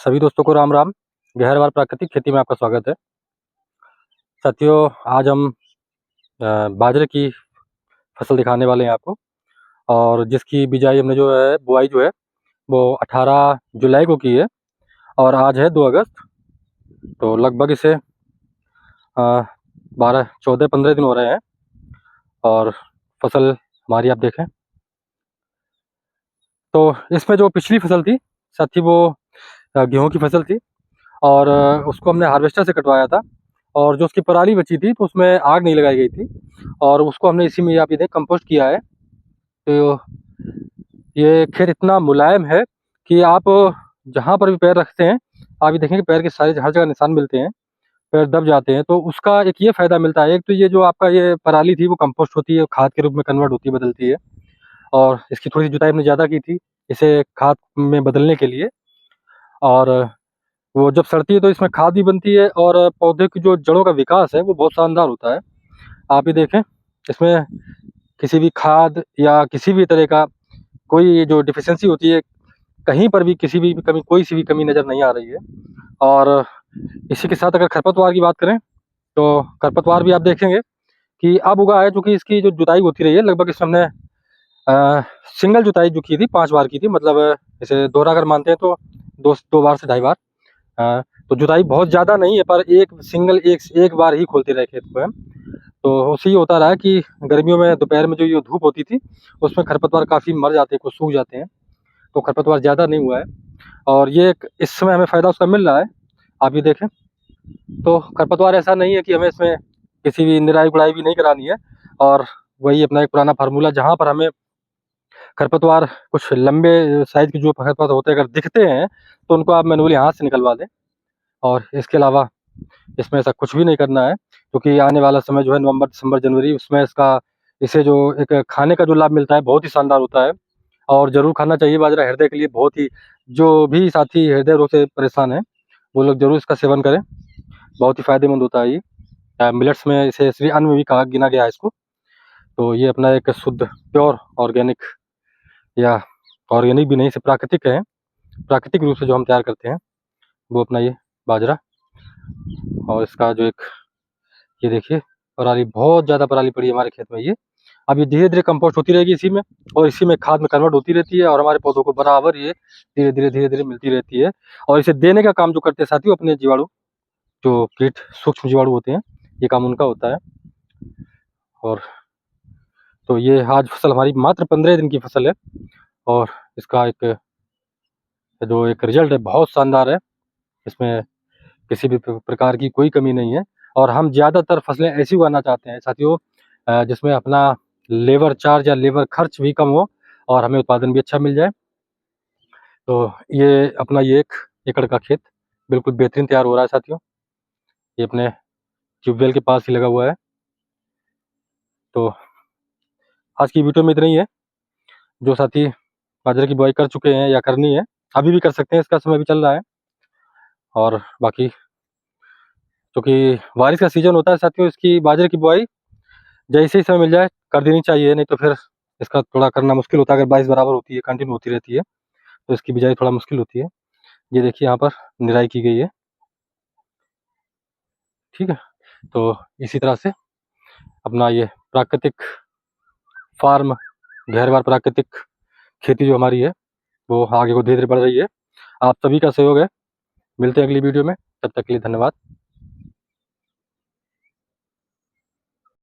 सभी दोस्तों को राम राम। गहरवार प्राकृतिक खेती में आपका स्वागत है। साथियों, आज हम बाजरे की फसल दिखाने वाले हैं आपको, और जिसकी बिजाई हमने जो है बुआई जो है वो 18 जुलाई को की है और आज है 2 अगस्त। तो लगभग इसे 12-14-15 दिन हो रहे हैं और फसल हमारी आप देखें तो इसमें जो पिछली फसल थी साथी वो गेहूँ की फसल थी और उसको हमने हार्वेस्टर से कटवाया था, और जो उसकी पराली बची थी तो उसमें आग नहीं लगाई गई थी और उसको हमने इसी में आप ये देख कंपोस्ट किया है। तो ये खेत इतना मुलायम है कि आप जहाँ पर भी पैर रखते हैं आप ये देखेंगे पैर के सारे हर जगह निशान मिलते हैं, पैर दब जाते हैं। तो उसका एक ये फ़ायदा मिलता है, एक तो ये जो आपका ये पराली थी वो कंपोस्ट होती है, खाद के रूप में कन्वर्ट होती है, बदलती है। और इसकी थोड़ी सी जुताई हमने ज़्यादा की थी इसे खाद में बदलने के लिए, और वो जब सड़ती है तो इसमें खाद भी बनती है और पौधे की जो जड़ों का विकास है वो बहुत शानदार होता है। आप ये देखें, इसमें किसी भी खाद या किसी भी तरह का कोई जो डिफिशियंसी होती है कहीं पर भी किसी भी कमी, कोई सी भी कमी नज़र नहीं आ रही है। और इसी के साथ अगर खरपतवार की बात करें तो खरपतवार भी आप देखेंगे कि अब उगा है, चूँकि इसकी जो जुताई होती रही है लगभग इसमें हमने सिंगल जुताई जो की थी 5 बार की थी, मतलब इसे दोहरा अगर मानते हैं तो 2 बार से 2.5 बार। तो जुताई बहुत ज़्यादा नहीं है, पर एक बार ही खोलते रहे खेत को हम। तो उससे ये होता रहा कि गर्मियों में दोपहर में जो ये धूप होती थी उसमें खरपतवार काफ़ी मर जाते हैं, कुछ सूख जाते हैं, तो खरपतवार ज़्यादा नहीं हुआ है और ये इस समय हमें फ़ायदा उसका मिल रहा है। आप ये देखें तो खरपतवार ऐसा नहीं है कि हमें इसमें किसी भी निराई गुड़ाई भी नहीं करानी है, और वही अपना एक पुराना फार्मूला, जहाँ पर हमें खरपतवार कुछ लंबे साइज़ के जो खरपतवार होते हैं अगर दिखते हैं तो उनको आप मैनुअली हाथ से निकलवा दें। और इसके अलावा इसमें ऐसा कुछ भी नहीं करना है, क्योंकि आने वाला समय जो है नवंबर, दिसंबर, जनवरी, उसमें इसे जो एक खाने का जो लाभ मिलता है बहुत ही शानदार होता है और ज़रूर खाना चाहिए। बाजरा हृदय के लिए बहुत ही, जो भी साथी हृदय रोग से परेशान हैं वो लोग ज़रूर इसका सेवन करें, बहुत ही फ़ायदेमंद होता है ये। मिलेट्स में इसे श्री अन्न में भी कहा गिना गया है इसको। तो ये अपना एक शुद्ध प्योर ऑर्गेनिक, या ऑर्गेनिक भी नहीं, इसे प्राकृतिक कहें, प्राकृतिक रूप से जो हम तैयार करते हैं वो अपना ये बाजरा। और इसका जो एक ये देखिए पराली, बहुत ज़्यादा पराली पड़ी है हमारे खेत में। ये अब ये धीरे धीरे कंपोस्ट होती रहेगी इसी में, और इसी में खाद में कन्वर्ट होती रहती है और हमारे पौधों को बराबर ये धीरे धीरे मिलती रहती है। और इसे देने का काम जो करते हैं साथियों अपने जीवाणु, जो कीट सूक्ष्म जीवाणु होते हैं, ये काम उनका होता है। और तो ये आज फसल हमारी मात्र 15 दिन की फसल है और इसका एक रिजल्ट है बहुत शानदार है। इसमें किसी भी प्रकार की कोई कमी नहीं है और हम ज़्यादातर फसलें ऐसी उगाना चाहते हैं साथियों जिसमें अपना लेबर चार्ज या लेबर खर्च भी कम हो और हमें उत्पादन भी अच्छा मिल जाए। तो ये अपना ये 1 एकड़ का खेत बिल्कुल बेहतरीन तैयार हो रहा है साथियों। ये अपने ट्यूबवेल के पास ही लगा हुआ है। तो आज की वीडियो में इतना ही है। जो साथी बाजरे की बुआई कर चुके हैं या करनी है अभी भी कर सकते हैं, इसका समय भी चल रहा है। और बाकी क्योंकि बारिश का सीज़न होता है साथियों, इसकी बाजरे की बुआई जैसे ही समय मिल जाए कर देनी चाहिए, नहीं तो फिर इसका थोड़ा करना मुश्किल होता है। अगर बारिश बराबर होती है, कंटिन्यू होती रहती है, तो इसकी बिजाई थोड़ा मुश्किल होती है। ये देखिए यहाँ पर निराई की गई है, ठीक है। तो इसी तरह से अपना ये प्राकृतिक फार्म, गहरवार प्राकृतिक खेती जो हमारी है वो आगे को धीरे धीरे बढ़ रही है। आप सभी का सहयोग है। मिलते हैं अगली वीडियो में, तब तक के लिए धन्यवाद।